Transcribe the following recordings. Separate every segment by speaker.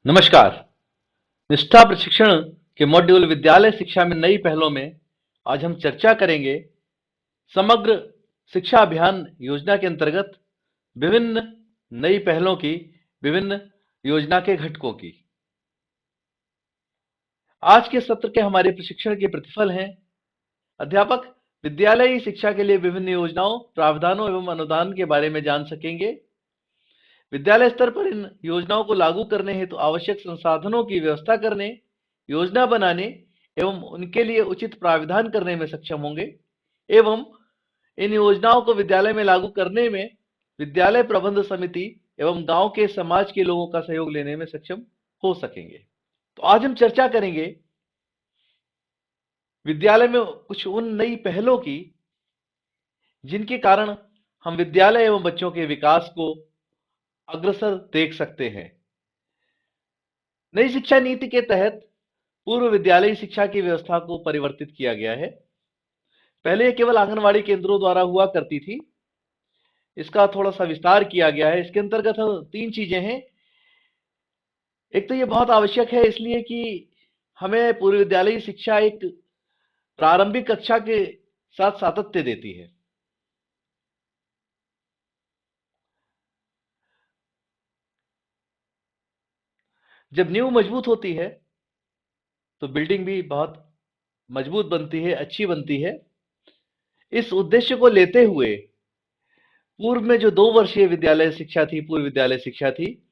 Speaker 1: नमस्कार। निष्ठा प्रशिक्षण के मॉड्यूल विद्यालय शिक्षा में नई पहलों में आज हम चर्चा करेंगे समग्र शिक्षा अभियान योजना के अंतर्गत विभिन्न नई पहलों की, विभिन्न योजना के घटकों की। आज के सत्र के हमारे प्रशिक्षण के प्रतिफल हैं अध्यापक विद्यालयी शिक्षा के लिए विभिन्न योजनाओं, प्रावधानों एवं अनुदान के बारे में जान सकेंगे। विद्यालय स्तर पर इन योजनाओं को लागू करने हेतु आवश्यक संसाधनों की व्यवस्था करने, योजना बनाने एवं उनके लिए उचित प्राविधान करने में सक्षम होंगे एवं इन योजनाओं को विद्यालय में लागू करने में विद्यालय प्रबंध समिति एवं गांव के समाज के लोगों का सहयोग लेने में सक्षम हो सकेंगे। तो आज हम चर्चा करेंगे विद्यालय में कुछ उन नई पहलों की जिनके कारण हम विद्यालय एवं बच्चों के विकास को अग्रसर देख सकते हैं। नई शिक्षा नीति के तहत पूर्व विद्यालयी शिक्षा की व्यवस्था को परिवर्तित किया गया है। पहले ये केवल आंगनवाड़ी केंद्रों द्वारा हुआ करती थी, इसका थोड़ा सा विस्तार किया गया है। इसके अंतर्गत 3 चीजें हैं। एक तो ये बहुत आवश्यक है इसलिए कि हमें पूर्व विद्यालयी शिक्षा एक प्रारंभिक कक्षा के साथ सातत्य देती है। जब नींव मजबूत होती है तो बिल्डिंग भी बहुत मजबूत बनती है, अच्छी बनती है। इस उद्देश्य को लेते हुए पूर्व में जो 2 वर्षीय विद्यालय शिक्षा थी, पूर्व विद्यालय शिक्षा थी,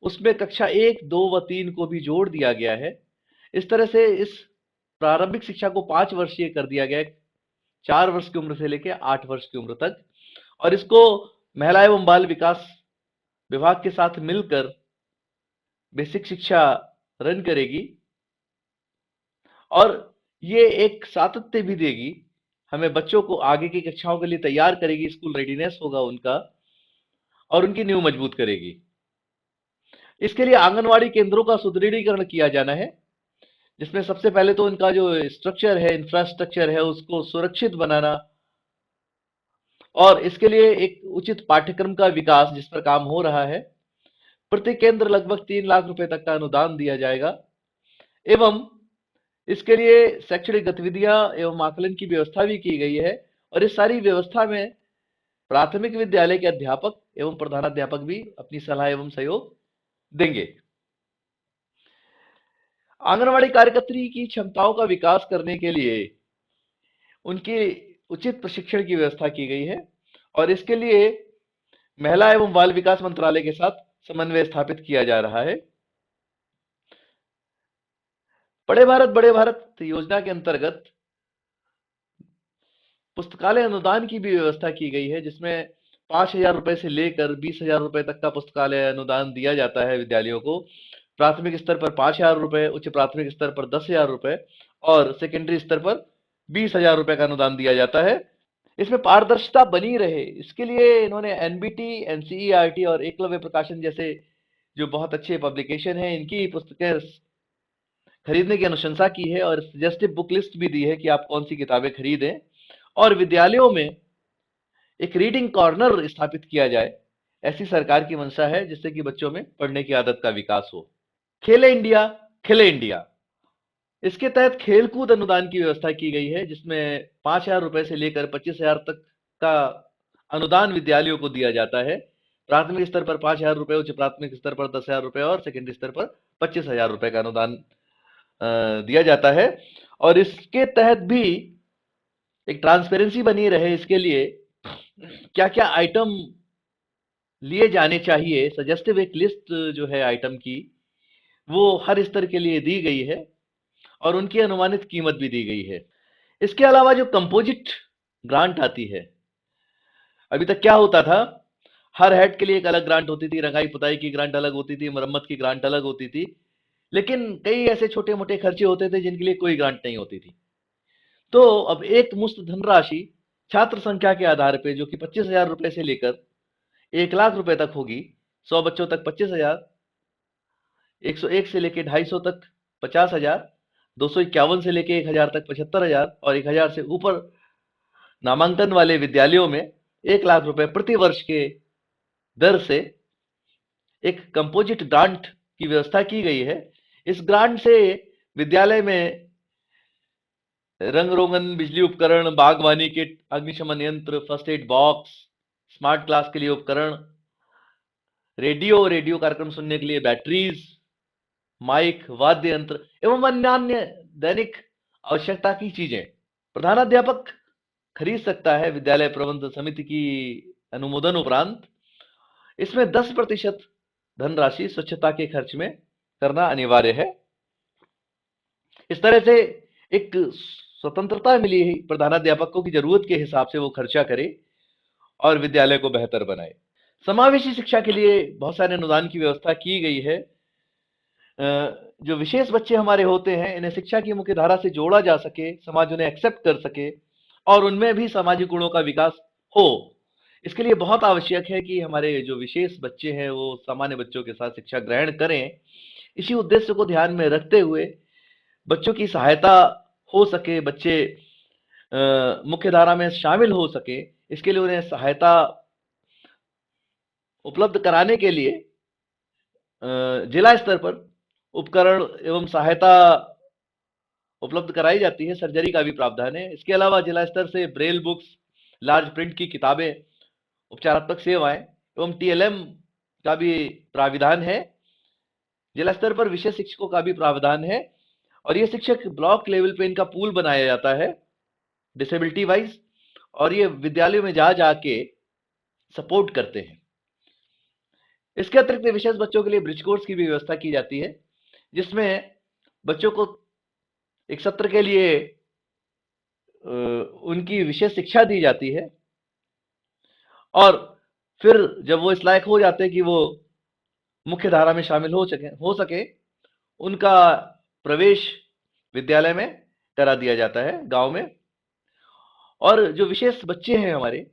Speaker 1: उसमें कक्षा 1, 2 व 3 को भी जोड़ दिया गया है। इस तरह से इस प्रारंभिक शिक्षा को 5 वर्षीय कर दिया गया है, 4 वर्ष की उम्र से लेकर 8 वर्ष की उम्र तक। और इसको महिला एवं बाल विकास विभाग के साथ मिलकर बेसिक शिक्षा रन करेगी और ये एक सातत्य भी देगी, हमें बच्चों को आगे की कक्षाओं के लिए तैयार करेगी, स्कूल रेडीनेस होगा उनका और उनकी नींव मजबूत करेगी। इसके लिए आंगनवाड़ी केंद्रों का सुदृढ़ीकरण किया जाना है, जिसमें सबसे पहले तो इनका जो स्ट्रक्चर है, इंफ्रास्ट्रक्चर है, उसको सुरक्षित बनाना और इसके लिए एक उचित पाठ्यक्रम का विकास जिस पर काम हो रहा है। प्रति केंद्र लगभग 3 लाख रुपए तक का अनुदान दिया जाएगा एवं इसके लिए शैक्षणिक गतिविधियां एवं आकलन की व्यवस्था भी की गई है और इस सारी व्यवस्था में प्राथमिक विद्यालय के अध्यापक एवं प्रधानाध्यापक भी अपनी सलाह एवं सहयोग देंगे। आंगनवाड़ी कार्यकर्त्री की क्षमताओं का विकास करने के लिए उनकी उचित प्रशिक्षण की व्यवस्था की गई है और इसके लिए महिला एवं बाल विकास मंत्रालय के साथ समन्वय स्थापित किया जा रहा है। बड़े भारत योजना के अंतर्गत पुस्तकालय अनुदान की भी व्यवस्था की गई है, जिसमें 5,000 रुपए से लेकर 20,000 रुपए तक का पुस्तकालय अनुदान दिया जाता है विद्यालयों को। प्राथमिक स्तर पर 5,000 रुपए, उच्च प्राथमिक स्तर पर 10,000 रुपए और सेकेंडरी स्तर पर 20,000 रुपए का अनुदान दिया जाता है। इसमें पारदर्शिता बनी रहे, इसके लिए इन्होंने एनबीटी, एनसीईआरटी और एकलव्य प्रकाशन जैसे जो बहुत अच्छे पब्लिकेशन हैं, इनकी पुस्तकें खरीदने की अनुशंसा की है और सजेस्टिव बुक लिस्ट भी दी है कि आप कौन सी किताबें खरीदें और विद्यालयों में एक रीडिंग कॉर्नर स्थापित किया जाए। ऐसी सरकार की मंशा है जिससे कि बच्चों में पढ़ने की आदत का विकास हो। खेले इंडिया, खिले इंडिया, इसके तहत खेलकूद अनुदान की व्यवस्था की गई है, जिसमें 5,000 रुपए से लेकर 25,000 तक का अनुदान विद्यालयों को दिया जाता है। प्राथमिक स्तर पर 5,000 रुपए, उच्च प्राथमिक स्तर पर 10,000 रुपए और सेकेंडरी स्तर पर 25,000 रुपए का अनुदान दिया जाता है और इसके तहत भी एक ट्रांसपेरेंसी बनी रहे, इसके लिए क्या क्या आइटम लिए जाने चाहिए, सजेस्टिव एक लिस्ट जो है आइटम की वो हर स्तर के लिए दी गई है और उनकी अनुमानित कीमत भी दी गई है। इसके अलावा जो कंपोजिट ग्रांट आती है, अभी तक क्या होता था, हर हेड के लिए एक अलग ग्रांट होती थी, रंगाई पुताई की ग्रांट अलग होती थी, मरम्मत की ग्रांट अलग होती थी, लेकिन कई ऐसे छोटे मोटे खर्चे होते थे जिनके लिए कोई ग्रांट नहीं होती थी। तो अब एक मुश्त धनराशि छात्र संख्या के आधार पे जो कि 25,000 रुपए से लेकर 1 लाख रुपए तक होगी, 100 बच्चों तक 25,000, 101 से लेकर 250 तक 50,000, 251 से लेकर 1,000 तक 75,000 और 1,000 से ऊपर नामांकन वाले विद्यालयों में 1 लाख रुपए प्रति वर्ष के दर से एक कंपोजिट ग्रांट की व्यवस्था की गई है। इस ग्रांट से विद्यालय में रंग रोगन, बिजली उपकरण, बागवानी किट, अग्निशमन यंत्र, first aid box, smart class के लिए उपकरण, रेडियो कार्यक्रम सुनने के लिए बैटरीज, माइक, वाद्य यंत्र एवं अन्य दैनिक आवश्यकता की चीजें प्रधानाध्यापक खरीद सकता है विद्यालय प्रबंध समिति की अनुमोदन उपरांत। इसमें 10% धनराशि स्वच्छता के खर्च में करना अनिवार्य है। इस तरह से एक स्वतंत्रता मिली है प्रधानाध्यापक को कि जरूरत के हिसाब से वो खर्चा करे और विद्यालय को बेहतर बनाए। समावेशी शिक्षा के लिए बहुत सारे अनुदान की व्यवस्था की गई है। जो विशेष बच्चे हमारे होते हैं, इन्हें शिक्षा की मुख्य धारा से जोड़ा जा सके, समाज उन्हें एक्सेप्ट कर सके और उनमें भी सामाजिक गुणों का विकास हो। इसके लिए बहुत आवश्यक है कि हमारे जो विशेष बच्चे हैं वो सामान्य बच्चों के साथ शिक्षा ग्रहण करें। इसी उद्देश्य को ध्यान में रखते हुए बच्चों की सहायता हो सके, बच्चे मुख्य धारा में शामिल हो सके, इसके लिए उन्हें सहायता उपलब्ध कराने के लिए जिला स्तर पर उपकरण एवं सहायता उपलब्ध कराई जाती है। सर्जरी का भी प्रावधान है। इसके अलावा जिला स्तर से ब्रेल बुक्स, लार्ज प्रिंट की किताबें, उपचारात्मक सेवाएं एवं टीएलएम का भी प्राविधान है। जिला स्तर पर विशेष शिक्षकों का भी प्रावधान है और ये शिक्षक ब्लॉक लेवल पे इनका पूल बनाया जाता है डिसेबिलिटी वाइज, और ये विद्यालयों में जा जाके सपोर्ट करते हैं। इसके अतिरिक्त विशेष बच्चों के लिए ब्रिज कोर्स की भी व्यवस्था की जाती है, जिसमें बच्चों को एक सत्र के लिए उनकी विशेष शिक्षा दी जाती है और फिर जब वो इस लायक हो जाते हैं कि वो मुख्य धारा में शामिल हो सके, उनका प्रवेश विद्यालय में करा दिया जाता है गांव में। और जो विशेष बच्चे हैं हमारे,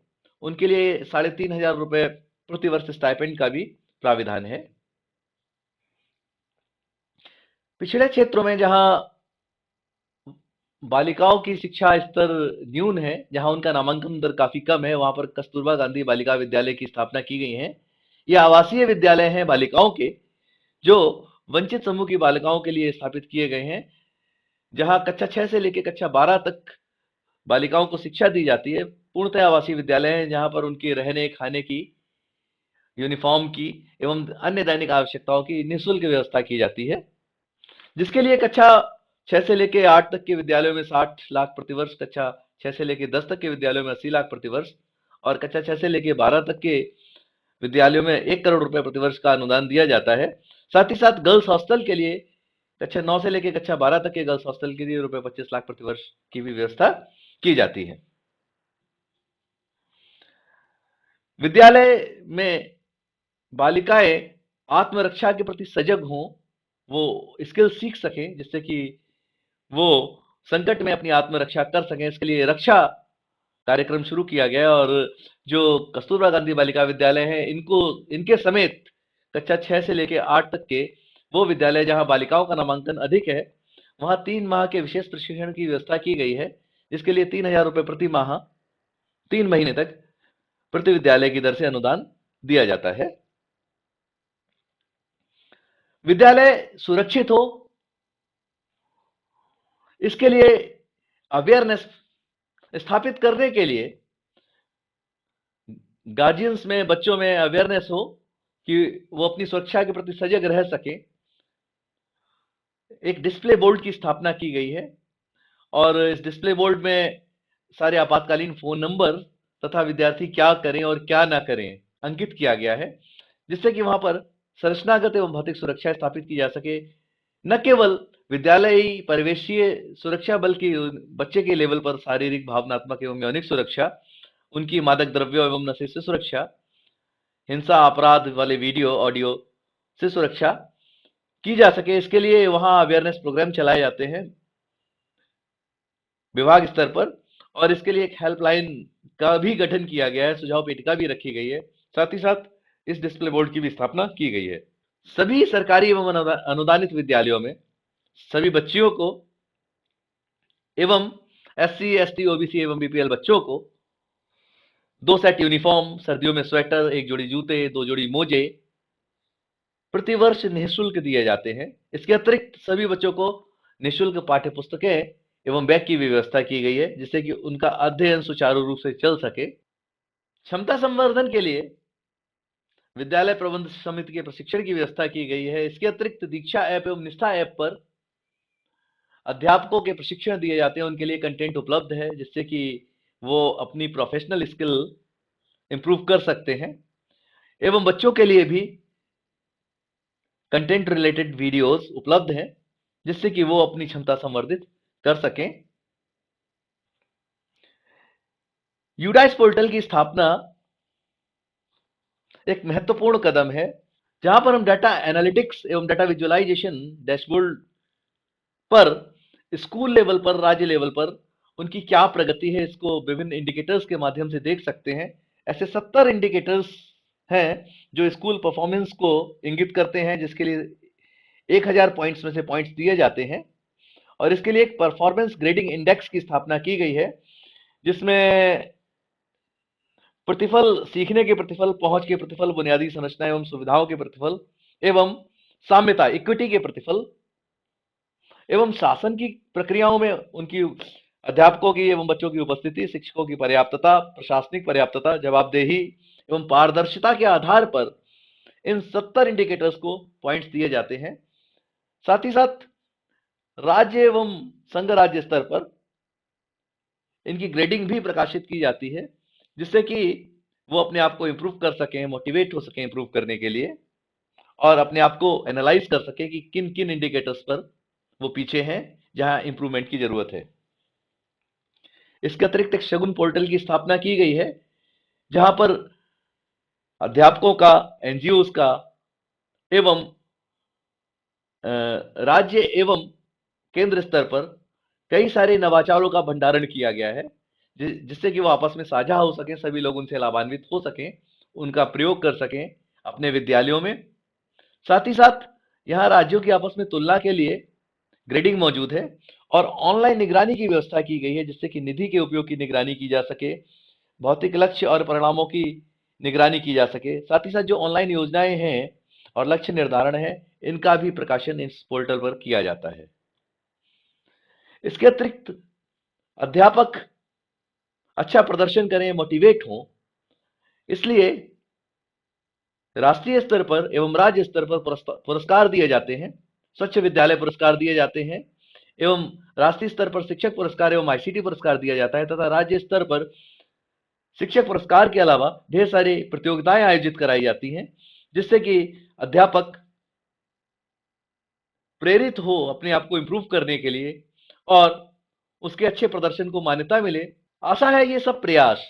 Speaker 1: उनके लिए 3,500 रुपए प्रतिवर्ष स्टाइपेंड का भी प्राविधान है। पिछड़े क्षेत्रों में जहां बालिकाओं की शिक्षा स्तर न्यून है, जहां उनका नामांकन दर काफी कम है, वहां पर कस्तूरबा गांधी बालिका विद्यालय की स्थापना की गई है। ये आवासीय विद्यालय हैं बालिकाओं के, जो वंचित समूह की बालिकाओं के लिए स्थापित किए गए हैं, जहां कक्षा 6 से लेकर कक्षा 12 तक बालिकाओं को शिक्षा दी जाती है। पूर्णतः आवासीय विद्यालय हैं जहां पर उनके रहने, खाने की, यूनिफॉर्म की एवं अन्य दैनिक आवश्यकताओं की निःशुल्क व्यवस्था की जाती है, जिसके लिए कक्षा 6 से लेकर 8 तक के विद्यालयों में 60 लाख प्रतिवर्ष, कक्षा 6 से लेकर 10 तक के विद्यालयों में 80 लाख प्रतिवर्ष और कक्षा 6 से लेकर 12 तक के विद्यालयों में 1 करोड़ रुपए प्रतिवर्ष का अनुदान दिया जाता है। साथ ही साथ गर्ल्स हॉस्टल के लिए कक्षा 9 से लेकर कक्षा 12 तक के गर्ल्स हॉस्टल के लिए रुपए 25 लाख प्रतिवर्ष की भी व्यवस्था की जाती है। विद्यालय में बालिकाएं आत्मरक्षा के प्रति सजग हों, वो स्किल सीख सकें, जिससे कि वो संकट में अपनी आत्मरक्षा कर सकें। इसके लिए रक्षा कार्यक्रम शुरू किया गया और जो कस्तूरबा गांधी बालिका विद्यालय है, इनके समेत कक्षा 6 से लेकर 8 तक के वो विद्यालय जहां बालिकाओं का नामांकन अधिक है, वहां 3 माह के विशेष प्रशिक्षण की व्यवस्था की गई है, जिसके लिए 3,000 रुपए प्रति माह 3 महीने तक प्रति विद्यालय की दर से अनुदान दिया जाता है। विद्यालय सुरक्षित हो, इसके लिए अवेयरनेस स्थापित करने के लिए गार्जियंस में, बच्चों में अवेयरनेस हो कि वो अपनी सुरक्षा के प्रति सजग रह सके। एक डिस्प्ले बोर्ड की स्थापना की गई है और इस डिस्प्ले बोर्ड में सारे आपातकालीन फोन नंबर तथा विद्यार्थी क्या करें और क्या ना करें अंकित किया गया है, जिससे कि वहां पर संरचनागत एवं भौतिक सुरक्षा स्थापित की जा सके। न केवल विद्यालयी परिवेशीय सुरक्षा, बल्कि बच्चे के लेवल पर शारीरिक, भावनात्मक एवं यौनिक सुरक्षा, उनकी मादक द्रव्यों एवं नशे से सुरक्षा, हिंसा अपराध वाले वीडियो ऑडियो से सुरक्षा की जा सके। इसके लिए वहां अवेयरनेस प्रोग्राम चलाए जाते हैं विभाग स्तर पर और इसके लिए एक हेल्पलाइन का भी गठन किया गया है, सुझाव पेटिका भी रखी गई है। साथ ही साथ इस डिस्प्ले बोर्ड की भी स्थापना की गई है। सभी सरकारी एवं अनुदानित विद्यालयों में सभी बच्चियों को एवं SC, ST, OBC एवं BPL बच्चों को 2 सेट यूनिफॉर्म, सर्दियों में स्वेटर, 1 जोड़ी जूते, 2 जोड़ी मोजे प्रतिवर्ष निःशुल्क दिए जाते हैं। इसके अतिरिक्त सभी बच्चों को निःशुल्क पाठ्य पुस्तकें एवं बैग की व्यवस्था की गई है, जिससे कि उनका अध्ययन सुचारू रूप से चल सके। क्षमता संवर्धन के लिए विद्यालय प्रबंध समिति के प्रशिक्षण की व्यवस्था की गई है। इसके अतिरिक्त दीक्षा ऐप एवं निष्ठा ऐप पर अध्यापकों के प्रशिक्षण दिए जाते हैं, उनके लिए कंटेंट उपलब्ध है, जिससे कि वो अपनी प्रोफेशनल स्किल इंप्रूव कर सकते हैं। एवं बच्चों के लिए भी कंटेंट रिलेटेड वीडियोस उपलब्ध हैं, जिससे कि वो अपनी क्षमता संवर्धित कर सकें। यूडाइस पोर्टल की स्थापना एक महत्वपूर्ण कदम है, जहां पर हम डाटा एनालिटिक्स एवं डाटा विजुअलाइजेशन डैशबोर्ड पर स्कूल लेवल पर, राज्य लेवल पर उनकी क्या प्रगति है, इसको विभिन्न इंडिकेटर्स के माध्यम से देख सकते हैं। ऐसे 70 इंडिकेटर्स हैं जो स्कूल परफॉर्मेंस को इंगित करते हैं, जिसके लिए 1000 पॉइंट्स में से पॉइंट्स दिए जाते हैं। और इसके लिए एक परफॉर्मेंस ग्रेडिंग इंडेक्स की स्थापना की गई है, जिसमें प्रतिफल, सीखने के प्रतिफल, पहुंच के प्रतिफल, बुनियादी संरचना एवं सुविधाओं के प्रतिफल एवं साम्यता, इक्विटी के प्रतिफल एवं शासन की प्रक्रियाओं में उनकी अध्यापकों की एवं बच्चों की उपस्थिति, शिक्षकों की पर्याप्तता, प्रशासनिक पर्याप्तता, जवाबदेही एवं पारदर्शिता के आधार पर इन 70 इंडिकेटर्स को पॉइंट्स दिए जाते हैं। साथ ही साथ राज्य एवं संघ राज्य स्तर पर इनकी ग्रेडिंग भी प्रकाशित की जाती है, जिससे कि वो अपने आप को इंप्रूव कर सकें, मोटिवेट हो सकें इंप्रूव करने के लिए, और अपने आप को एनालाइज कर सकें कि किन किन इंडिकेटर्स पर वो पीछे हैं, जहां इंप्रूवमेंट की जरूरत है। इसके अतिरिक्त एक शगुन पोर्टल की स्थापना की गई है, जहां पर अध्यापकों का, एनजीओज का एवं राज्य एवं केंद्र स्तर पर कई सारे नवाचारों का भंडारण किया गया है, जिससे कि वो आपस में साझा हो सकें, सभी लोग उनसे लाभान्वित हो सकें, उनका प्रयोग कर सकें अपने विद्यालयों में। साथ ही साथ यहाँ राज्यों की आपस में तुलना के लिए ग्रेडिंग मौजूद है और ऑनलाइन निगरानी की व्यवस्था की गई है, जिससे कि निधि के उपयोग की निगरानी की जा सके, भौतिक लक्ष्य और परिणामों की निगरानी की जा सके। साथ ही साथ जो ऑनलाइन योजनाएं हैं और लक्ष्य निर्धारण है, इनका भी प्रकाशन इस पोर्टल पर किया जाता है। इसके अतिरिक्त अध्यापक अच्छा प्रदर्शन करें, मोटिवेट हों, इसलिए राष्ट्रीय स्तर पर एवं राज्य स्तर पर पुरस्कार दिए जाते हैं। स्वच्छ विद्यालय पुरस्कार दिए जाते हैं एवं राष्ट्रीय स्तर पर शिक्षक पुरस्कार एवं आईसीटी पुरस्कार दिया जाता है, तथा राज्य स्तर पर शिक्षक पुरस्कार के अलावा ढेर सारी प्रतियोगिताएं आयोजित कराई जाती हैं, जिससे कि अध्यापक प्रेरित हो अपने आप को इंप्रूव करने के लिए और उसके अच्छे प्रदर्शन को मान्यता मिले। आशा है ये सब प्रयास,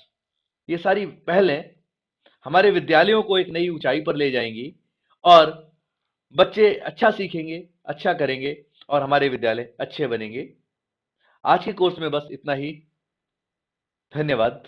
Speaker 1: ये सारी पहलें हमारे विद्यालयों को एक नई ऊंचाई पर ले जाएंगी और बच्चे अच्छा सीखेंगे, अच्छा करेंगे और हमारे विद्यालय अच्छे बनेंगे। आज के कोर्स में बस इतना ही। धन्यवाद।